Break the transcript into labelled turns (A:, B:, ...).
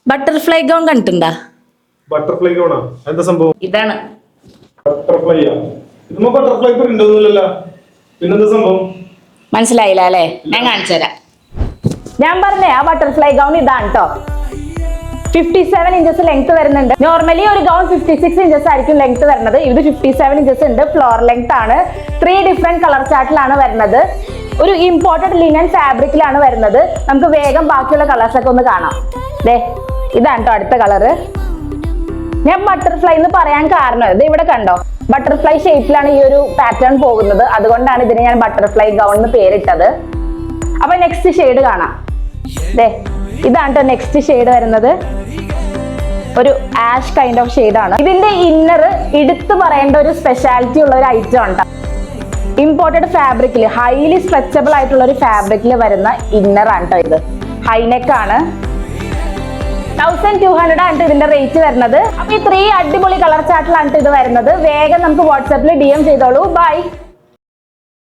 A: Butterfly gown കണ്ടിട്ടുണ്ടാ?
B: Butterfly ഗൗണാ? എന്താ സംഭവം?
A: ഇതാണ്
B: ബട്ടർഫ്ലൈയാ? ഇതുമ്പോ ബട്ടർഫ്ലൈ പ്രിന്റ് ഒന്നുമില്ലല്ലോ, പിന്നെന്താ സംഭവം?
A: മനസ്സിലായില്ല അല്ലേ? ഞാൻ കാണിച്ചു തരാം. ഞാൻ പറഞ്ഞേ ആ ബട്ടർഫ്ലൈ ഗൗൺ ഇതാണ് കേട്ടോ. 57 ഇഞ്ചസ് ലെങ്ത് വരുന്നുണ്ട്. നോർമലി ഒരു ഗൗൺ 56 ഇഞ്ചസ് ആയിരിക്കും ലെങ്ത് വരുന്നത്. ഇത് 57 ഇഞ്ചസ് ഉണ്ട്. ഫ്ലോർ ലെങ്ത് ആണ്. 3 ഡിഫറെന്റ് കളർ ചാർട്ടിലാണ് വരുന്നത്. ഒരു ഇമ്പോർട്ടഡ് ലിനൻ ഫാബ്രിക്കിലാണ് വരുന്നത്. നമുക്ക് വേഗം ബാക്കിയുള്ള കളേഴ്സ് ഒക്കെ ഒന്ന് കാണാം. ദേ ഇതാണ് കേട്ടോ അടുത്ത കളറ്. ഞാൻ ബട്ടർഫ്ലൈ എന്ന് പറയാൻ കാരണം ഇത് ഇവിടെ കണ്ടോ, ബട്ടർഫ്ലൈ ഷേപ്പിലാണ് ഈ ഒരു പാറ്റേൺ പോകുന്നത്. അതുകൊണ്ടാണ് ഇതിന് ഞാൻ ബട്ടർഫ്ലൈ ഗൗൺ എന്ന് പേരിട്ടത്. അപ്പൊ നെക്സ്റ്റ് ഷെയ്ഡ് കാണാം. ദേ ഇതാണ് കേട്ടോ നെക്സ്റ്റ് ഷെയ്ഡ് വരുന്നത്. ഒരു ആഷ് കൈൻഡ് ഓഫ് ഷെയ്ഡാണ്. ഇതിന്റെ ഇന്നർ എടുത്തു പറയേണ്ട ഒരു സ്പെഷ്യാലിറ്റി ഉള്ള ഒരു ഐറ്റം ഉണ്ട്. ഇമ്പോർട്ടഡ് ഫാബ്രിക്കിൽ ഹൈലി സ്ട്രെച്ചബിൾ ആയിട്ടുള്ള ഒരു ഫാബ്രിക്കിൽ വരുന്ന ഇന്നർ ആണ് കേട്ടോ ഇത്. ഹൈനെക്ക് ആണ്. 1200 ആണ് ഇതിന്റെ റേറ്റ് വരുന്നത്. അപ്പൊ ഈ 3 അടിപൊളി കളർ ചാർട്ടിലാണ് ഇത് വരുന്നത്. വേഗം നമുക്ക് വാട്സാപ്പിൽ DM ചെയ്തോളൂ. ബൈ.